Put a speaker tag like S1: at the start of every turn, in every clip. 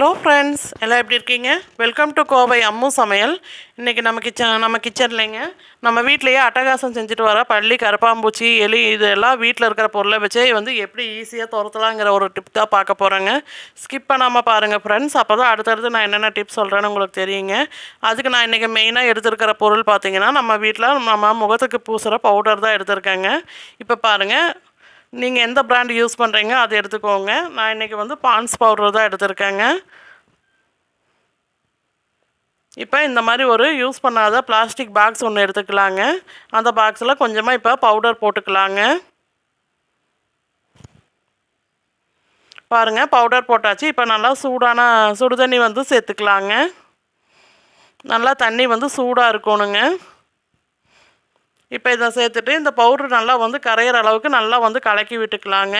S1: Hello friends, எல்லாம் எப்படி இருக்கீங்க? வெல்கம் டு கோவை அம்மு சமையல். இன்றைக்கி நம்ம கிச்சன்லேங்க நம்ம வீட்டிலையே அட்டகாசம் செஞ்சுட்டு வர பள்ளி, கரப்பாம்பூச்சி, எலி இதெல்லாம் வீட்டில் இருக்கிற பொருளை வச்சே எப்படி ஈஸியாக துரத்தலாங்கிற ஒரு டிப் தான் பார்க்க போகிறேங்க. ஸ்கிப் பண்ணாமல் பாருங்கள் ஃப்ரெண்ட்ஸ். அப்போ தான் அடுத்தடுத்து நான் என்னென்ன டிப்ஸ் சொல்கிறேன்னு உங்களுக்கு தெரியுங்க. அதுக்கு நான் இன்றைக்கி மெயினாக எடுத்துருக்கிற பொருள் பார்த்திங்கன்னா, நம்ம வீட்டில் நம்ம முகத்துக்கு பூசுகிற பவுடர் தான் எடுத்திருக்கேங்க. இப்போ பாருங்கள், நீங்கள் எந்த பிராண்ட் யூஸ் பண்ணுறீங்க அதை எடுத்துக்கோங்க. நான் இன்றைக்கி பான்ஸ் பவுடர் தான் எடுத்திருக்கேங்க. இப்போ இந்த மாதிரி ஒரு யூஸ் பண்ணாத பிளாஸ்டிக் பாக்ஸ் ஒன்று எடுத்துக்கலாங்க. அந்த பாக்ஸில் கொஞ்சமாக இப்போ பவுடர் போட்டுக்கலாங்க. பாருங்கள், பவுடர் போட்டாச்சு. இப்போ நல்லா சுடு தண்ணி சேர்த்துக்கலாங்க. நல்லா தண்ணி சூடாக இருக்கணுங்க. இப்போ இதை சேர்த்துட்டு இந்த பவுட்ரு நல்லா கரையிற அளவுக்கு நல்லா கலக்கி விட்டுக்கலாங்க.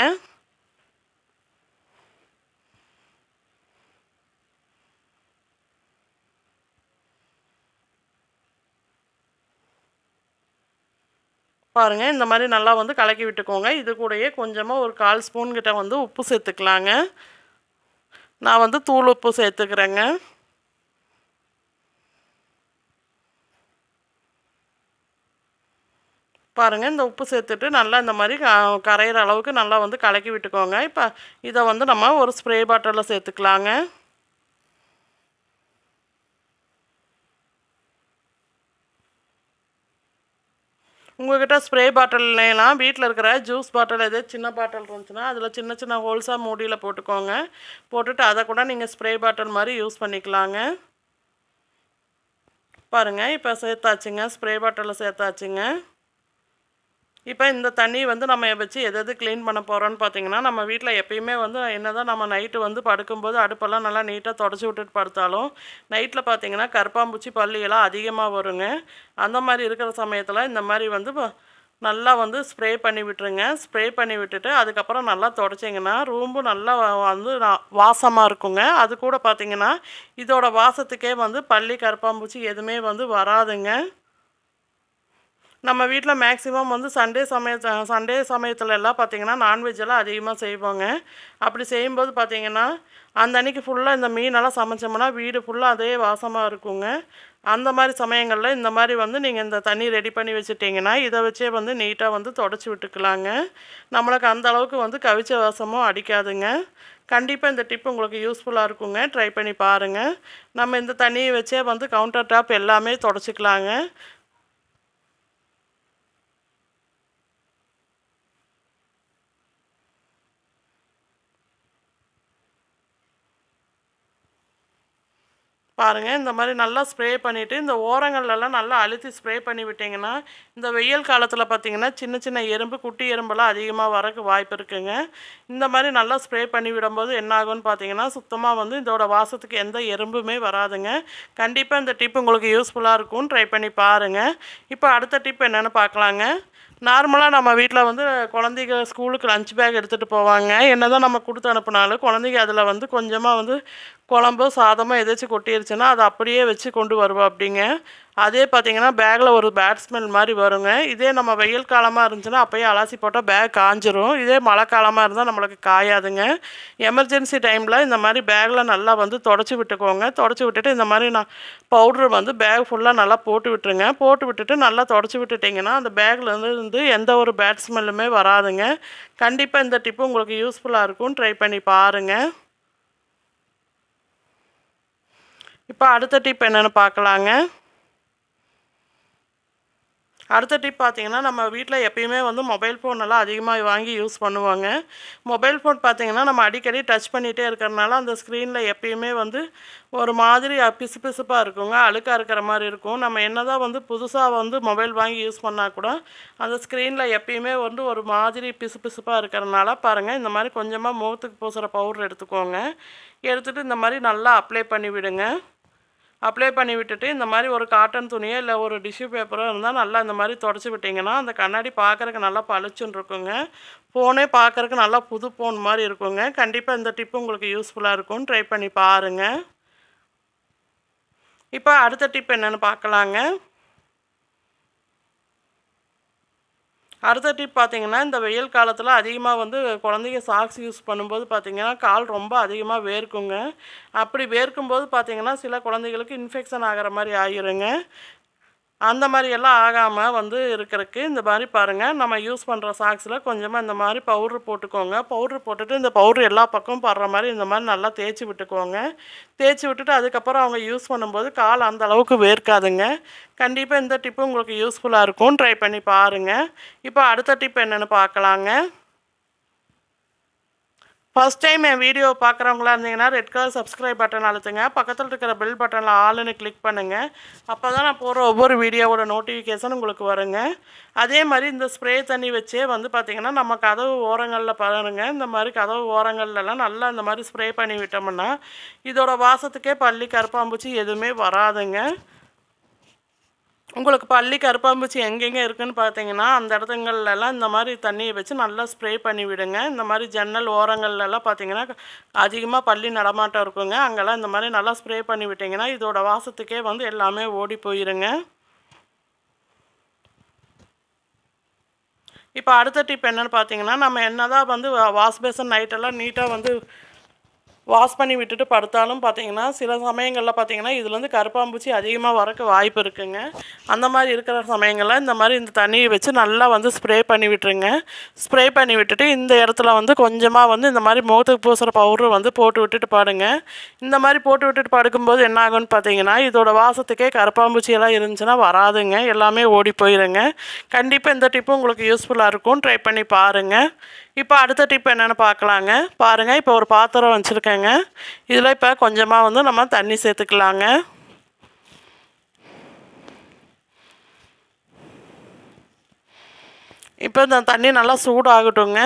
S1: பாருங்கள், இந்த மாதிரி நல்லா கலக்கி விட்டுக்கோங்க. இது கூடயே கொஞ்சமாக ஒரு 1/4 ஸ்பூன் கிட்ட உப்பு சேர்த்துக்கலாங்க. நான் தூள் உப்பு சேர்த்துக்கிறேங்க. பாருங்கள், இந்த உப்பு சேர்த்துட்டு நல்லா இந்த மாதிரி கரையிற அளவுக்கு நல்லா கலக்கி விட்டுக்கோங்க. இப்போ இதை நம்ம ஒரு ஸ்ப்ரே பாட்டிலில் சேர்த்துக்கலாங்க. உங்கள்கிட்ட ஸ்ப்ரே பாட்டில்லாம் வீட்டில் இருக்கிற ஜூஸ் பாட்டில் எதோ சின்ன பாட்டில் இருந்துச்சுன்னா அதில் சின்ன சின்ன ஹோல்ஸாக மூடியில் போட்டுக்கோங்க. போட்டுட்டு அதை கூட நீங்கள் ஸ்ப்ரே பாட்டில் மாதிரி யூஸ் பண்ணிக்கலாங்க. பாருங்கள், இப்போ சேர்த்தாச்சுங்க, ஸ்ப்ரே பாட்டிலில் சேர்த்தாச்சுங்க. இப்போ இந்த தண்ணி நம்ம வச்சு எது க்ளீன் பண்ண போகிறோன்னு பார்த்தீங்கன்னா, நம்ம வீட்டில் எப்பயுமே என்ன தான் நம்ம நைட்டு படுக்கும்போது அடுப்பெல்லாம் நல்லா நீட்டாக தொடச்சி விட்டுட்டு படுத்தாலும் நைட்டில் பார்த்தீங்கன்னா கரப்பாம்பூச்சி, பல்லியெல்லாம் அதிகமாக வருங்க. அந்த மாதிரி இருக்கிற சமயத்தில் இந்த மாதிரி நல்லா ஸ்ப்ரே பண்ணி விட்டுருங்க. ஸ்ப்ரே பண்ணி விட்டுட்டு அதுக்கப்புறம் நல்லா தொடச்சிங்கன்னா ரூம்பு நல்லா வாசமாக இருக்குங்க. அது கூட பார்த்திங்கன்னா இதோட வாசத்துக்கே பல்லி, கரப்பாம்பூச்சி எதுவுமே வராதுங்க. நம்ம வீட்டில் மேக்ஸிமம் சண்டே சமயத்துல எல்லாம் பார்த்திங்கன்னா நான்வெஜ்ஜெல்லாம் அதிகமாக செய்வோங்க. அப்படி செய்யும்போது பார்த்திங்கன்னா அந்த அன்றைக்கி ஃபுல்லாக இந்த மீனெல்லாம் சமைச்சோம்னா வீடு ஃபுல்லாக அதே வாசமாக இருக்குங்க. அந்த மாதிரி சமயங்களில் இந்த மாதிரி நீங்கள் இந்த தண்ணி ரெடி பண்ணி வச்சுட்டிங்கன்னா இதை வச்சே நீட்டாக தொடச்சி விட்டுக்கலாங்க. நம்மளுக்கு அந்த அளவுக்கு கவிச்ச வாசமும் அடிக்காதுங்க. கண்டிப்பாக இந்த டிப் உங்களுக்கு யூஸ்ஃபுல்லாக இருக்குங்க. ட்ரை பண்ணி பாருங்கள். நம்ம இந்த தண்ணியை வச்சே கவுண்டர் டாப் எல்லாமே தொடச்சிக்கலாங்க. பாருங்கள், இந்த மாதிரி நல்லா ஸ்ப்ரே பண்ணிவிட்டு இந்த ஓரங்கள்லாம் நல்லா அழுத்தி ஸ்ப்ரே பண்ணி விட்டிங்கன்னா இந்த வெயில் காலத்தில் பார்த்திங்கன்னா சின்ன சின்ன எறும்பு, குட்டி எறும்பெல்லாம் அதிகமாக வரக்கு வாய்ப்பு இருக்குங்க. இந்த மாதிரி நல்லா ஸ்ப்ரே பண்ணி விடும்போது என்ன ஆகும்னு பார்த்தீங்கன்னா சுத்தமாக இதோட வாசத்துக்கு எந்த எறும்புமே வராதுங்க. கண்டிப்பாக இந்த டிப் உங்களுக்கு யூஸ்ஃபுல்லாக இருக்கும். ட்ரை பண்ணி பாருங்கள். இப்போ அடுத்த டிப் என்னென்னு பார்க்கலாங்க. நார்மலாக நம்ம வீட்டில் குழந்தைங்க ஸ்கூலுக்கு லஞ்ச் பேக் எடுத்துகிட்டு போவாங்க. என்ன தான் நம்ம கொடுத்து அனுப்புனாலும் குழந்தைங்க அதில் கொஞ்சமாக குழம்போ சாதமோ எதாச்சும் கொட்டிருச்சுன்னா அதை அப்படியே வச்சு கொண்டு வருவோம். அப்படிங்க அதே பார்த்திங்கன்னா பேக்கில் ஒரு பேட் ஸ்மெல் மாதிரி வருங்க. இதே நம்ம வெயில் காலமாக இருந்துச்சுன்னா அப்போயே அலசி போட்டால் பேக் காஞ்சிரும். இதே மழை காலமாக இருந்தால் நம்மளுக்கு காயாதுங்க. எமர்ஜென்சி டைமில் இந்த மாதிரி பேக்கில் நல்லா தொடச்சி விட்டுக்கோங்க. தொடச்சி விட்டுட்டு இந்த மாதிரி பவுட்ரு பேக் ஃபுல்லாக நல்லா போட்டு விட்டுருங்க. போட்டு விட்டுட்டு நல்லா தொடச்சி விட்டுட்டிங்கன்னா அந்த பேக்லேருந்து எந்த ஒரு பேட் ஸ்மெல்லுமே வராதுங்க. கண்டிப்பாக இந்த டிப்பு உங்களுக்கு யூஸ்ஃபுல்லாக இருக்கும். ட்ரை பண்ணி பாருங்கள். இப்போ அடுத்த டிப் என்னென்னு பார்க்கலாங்க. அடுத்த டிப் பார்த்திங்கன்னா, நம்ம வீட்டில் எப்பயுமே மொபைல் ஃபோனெல்லாம் அதிகமாக வாங்கி யூஸ் பண்ணுவாங்க. மொபைல் ஃபோன் பார்த்திங்கன்னா நம்ம அடிக்கடி டச் பண்ணிகிட்டே இருக்கிறனால அந்த ஸ்க்ரீனில் எப்பயுமே ஒரு மாதிரி பிசுபிசுப்பாக இருக்குங்க. அழுக்காக இருக்கிற மாதிரி இருக்கும். நம்ம என்ன தான் புதுசாக மொபைல் வாங்கி யூஸ் பண்ணால் கூட அந்த ஸ்க்ரீனில் எப்பயுமே ஒரு மாதிரி பிசுபிசுப்பாக இருக்கிறனால பாருங்கள், இந்த மாதிரி கொஞ்சமாக முகத்துக்கு பூசுகிற பவுடர் எடுத்துக்கோங்க. எடுத்துகிட்டு இந்த மாதிரி நல்லா அப்ளை பண்ணி விடுங்க. அப்ளை பண்ணி விட்டுட்டு இந்த மாதிரி ஒரு காட்டன் துணியோ இல்லை ஒரு டிஷ்யூ பேப்பரோ இருந்தால் நல்லா இந்த மாதிரி தொடச்சி விட்டிங்கன்னா அந்த கண்ணாடி பார்க்குறக்கு நல்லா பளிச்சுன்னு இருக்குங்க. ஃபோனே பார்க்குறக்கு நல்லா புது ஃபோன் மாதிரி இருக்குங்க. கண்டிப்பாக இந்த டிப்பு உங்களுக்கு யூஸ்ஃபுல்லாக இருக்கும். ட்ரை பண்ணி பாருங்கள். இப்போ அடுத்த டிப் என்னென்னு பார்க்கலாங்க. அடுத்த டிப் பார்த்தீங்கன்னா, இந்த வெயில் காலத்தில அதிகமா வந்து குழந்தைங்க சாக்ஸ் யூஸ் பண்ணும்போது பார்த்தீங்கன்னா, கால் ரொம்ப அதிகமா வேர்க்குங்க. அப்படி வேர்க்கும்போது பார்த்தீங்கன்னா, சில குழந்தைகளுக்கு இன்ஃபெக்ஷன் ஆகுற மாரி ஆயிருங்க. அந்த மாரி எல்லாம் ஆகாம வந்து இருக்கறக்கு இந்த மாரி பாருங்க, நம்ம யூஸ் பண்ற சாக்ஸ்ல கொஞ்சமா இந்த மாரி பவுடர் போட்டுக்கோங்க. பவுடர் போட்டுட்டு இந்த பவுடர் எல்லா பக்கமும் படுற மாரி இந்த மாரி நல்லா தேய்ச்சி விட்டுக்கோங்க. தேய்ச்சி விட்டுட்டு அதுக்கப்புறம் அவங்க யூஸ் பண்ணும்போது கால் அந்த அளவுக்கு வேர்க்காதுங்க. கண்டிப்பா இந்த டிப்பு உங்களுக்கு யூஸ்ஃபுல்லா இருக்கும். ட்ரை பண்ணி பாருங்க. இப்போ அடுத்த டிப் என்னன்னு பார்க்கலாங்க. ஃபர்ஸ்ட் டைம் என் வீடியோ பார்க்குறவங்களா இருந்தீங்கன்னா, ரெட் கலர் சப்ஸ்கிரைப் பட்டன் அழுத்துங்க. பக்கத்தில் இருக்கிற பெல் பட்டனில் ஆல்னு கிளிக் பண்ணுங்கள். அப்போ தான் நான் போடுற ஒவ்வொரு வீடியோவோட நோட்டிஃபிகேஷன் உங்களுக்கு வருங்க. அதே மாதிரி இந்த ஸ்ப்ரே தண்ணி வச்சே வந்து பார்த்திங்கன்னா, நம்ம கதவு ஓரங்களில் பாருங்க, இந்த மாதிரி கதவு ஓரங்கள்லாம் நல்லா இந்த மாதிரி ஸ்ப்ரே பண்ணி விட்டோம்னா, இதோட வாசத்துக்கே பல்லி கருப்பாம்பூச்சி எதுவுமே வராதுங்க. உங்களுக்கு பல்லி கருப்பாம்பூச்சி எங்கெங்கே இருக்குதுன்னு பார்த்தீங்கன்னா, அந்த இடத்துங்கள்லாம் இந்த மாதிரி தண்ணியை வச்சு நல்லா ஸ்ப்ரே பண்ணி விடுங்க. இந்த மாதிரி ஜன்னல் ஓரங்கள்லாம் பார்த்தீங்கன்னா, அதிகமாக பல்லி நடமாட்டம் இருக்குங்க. அங்கெல்லாம் இந்த மாதிரி நல்லா ஸ்ப்ரே பண்ணி விட்டிங்கன்னா, இதோட வாசத்துக்கே வந்து எல்லாமே ஓடி போயிருங்க. இப்போ அடுத்த டிப் என்னென்னு பார்த்தீங்கன்னா, நம்ம என்னதான் வந்து வாஷ் பேசன் நைட்டெல்லாம் நீட்டாக வந்து வாஷ் பண்ணி விட்டுட்டு படுத்தாலும் பார்த்தீங்கன்னா, சில சமயங்களில் பார்த்தீங்கன்னா, இதுலேருந்து கருப்பாம்பூச்சி அதிகமாக வரக்கு வாய்ப்பு இருக்குங்க. அந்த மாதிரி இருக்கிற சமயங்களில் இந்த மாதிரி இந்த தண்ணியை வச்சு நல்லா வந்து ஸ்ப்ரே பண்ணி விட்டுருங்க. ஸ்ப்ரே பண்ணி விட்டுட்டு இந்த இடத்துல வந்து கொஞ்சமாக வந்து இந்த மாதிரி முகத்துக்கு பூசுகிற பவுட்ரு வந்து போட்டு விட்டுட்டு பாடுங்க. இந்த மாதிரி போட்டு விட்டுட்டு படுக்கும்போது என்ன ஆகும்னு பார்த்தீங்கன்னா, இதோட வாசத்துக்கே கருப்பாம்பூச்சி எல்லாம் இருந்துச்சுன்னா வராதுங்க. எல்லாமே ஓடி போயிருங்க. கண்டிப்பாக இந்த டிப்பு உங்களுக்கு யூஸ்ஃபுல்லாக இருக்கும். ட்ரை பண்ணி பாருங்கள். இப்போ அடுத்த டிப் என்னென்னு பார்க்கலாங்க. பாருங்கள், இப்போ ஒரு பாத்திரம் வச்சுருக்கேங்க. இதில் இப்போ கொஞ்சமாக வந்து நம்ம தண்ணி சேர்த்துக்கலாங்க. இப்போ இந்த தண்ணி நல்லா சூடாகட்டுங்க.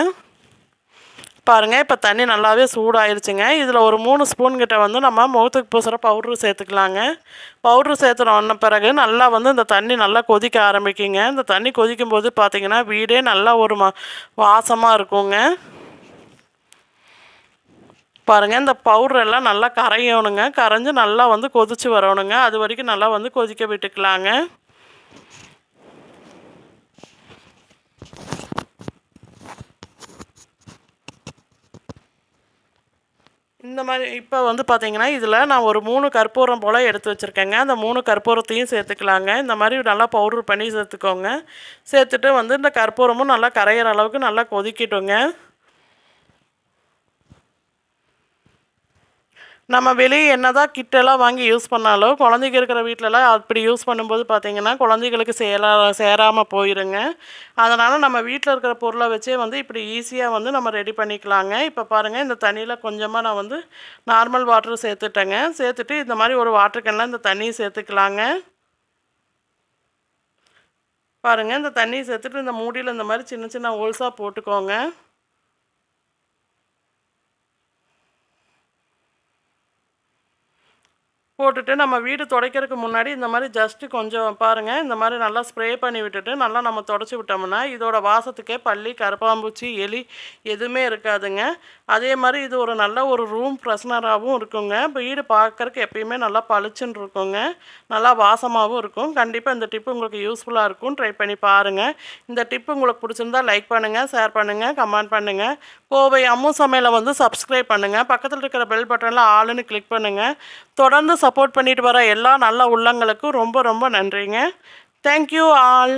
S1: பாருங்கள், இப்போ தண்ணி நல்லாவே சூடாயிருச்சுங்க. இதில் ஒரு 3 ஸ்பூன் கிட்ட வந்து நம்ம முகத்துக்கு பூசுகிற பவுட்ரு சேர்த்துக்கலாங்க. பவுட்ரு சேர்த்துன பிறகு நல்லா வந்து இந்த தண்ணி நல்லா கொதிக்க ஆரம்பிக்குங்க. இந்த தண்ணி கொதிக்கும்போது பார்த்திங்கன்னா, வீடே நல்லா ஒரு வாசமாக இருக்குங்க. பாருங்கள், இந்த பவுட்ரு எல்லாம் நல்லா கரையணுங்க. கரைஞ்சி நல்லா வந்து கொதித்து வரணுங்க. அது வரைக்கும் நல்லா வந்து கொதிக்க விட்டுக்கலாங்க. இந்த மாதிரி இப்போ வந்து பார்த்திங்கன்னா, இதில் நான் ஒரு 3 கற்பூரம் போல் எடுத்து வச்சுருக்கேங்க. அந்த 3 கற்பூரத்தையும் சேர்த்துக்கலாங்க. இந்த மாதிரி நல்லா பவுட்ரு பண்ணி சேர்த்துக்கோங்க. சேர்த்துட்டு வந்து இந்த கற்பூரமும் நல்லா கரையிற அளவுக்கு நல்லா கொதிக்கட்டுங்க. நம்ம வெளியே என்னதான் கிட்டெல்லாம் வாங்கி யூஸ் பண்ணாலும் குழந்தைங்க இருக்கிற வீட்டிலலாம் அப்படி யூஸ் பண்ணும்போது பார்த்திங்கன்னா, குழந்தைகளுக்கு சேராமல் போயிருங்க. அதனால் நம்ம வீட்டில் இருக்கிற பொருளை வச்சே வந்து இப்படி ஈஸியாக வந்து நம்ம ரெடி பண்ணிக்கலாங்க. இப்போ பாருங்கள், இந்த தண்ணியில் கொஞ்சமாக நான் வந்து நார்மல் வாட்டர் சேர்த்துட்டேங்க. சேர்த்துட்டு இந்த மாதிரி ஒரு வாட்டர் கேனில் இந்த தண்ணியை சேர்த்துக்கலாங்க. பாருங்கள், இந்த தண்ணியை சேர்த்துட்டு இந்த மூடியில் இந்த மாதிரி சின்ன சின்ன ஹோல்ஸாக போட்டுக்கோங்க. போட்டுட்டு நம்ம வீடு துடைக்கிறதுக்கு முன்னாடி இந்த மாதிரி ஜஸ்ட்டு கொஞ்சம் பாருங்கள், இந்த மாதிரி நல்லா ஸ்ப்ரே பண்ணி விட்டுட்டு நல்லா நம்ம துடைச்சி விட்டோம்னா இதோட வாசத்துக்கே பல்லி, கருப்பாம்பூச்சி, எலி எதுவுமே இருக்காதுங்க. அதே மாதிரி இது ஒரு நல்ல ஒரு ரூம் ஃப்ரெஷ்னராகவும் இருக்குங்க. வீடு பார்க்குறக்கு எப்பயுமே நல்லா பளிச்சுன்னு இருக்குங்க. நல்லா வாசமாகவும் இருக்கும். கண்டிப்பாக இந்த டிப்பு உங்களுக்கு யூஸ்ஃபுல்லாக இருக்கும். ட்ரை பண்ணி பாருங்கள். இந்த டிப்பு உங்களுக்கு பிடிச்சிருந்தா லைக் பண்ணுங்கள், ஷேர் பண்ணுங்கள், கமெண்ட் பண்ணுங்கள். கோவை அம்மு சமையலை வந்து சப்ஸ்கிரைப் பண்ணுங்கள். பக்கத்தில் இருக்கிற பெல் பட்டனில் ஆளுன்னு கிளிக் பண்ணுங்கள். தொடர்ந்து சப்போர்ட் பண்ணிட்டு வர எல்லா நல்ல உள்ளங்களுக்கும் ரொம்ப ரொம்ப நன்றிங்க. Thank you all.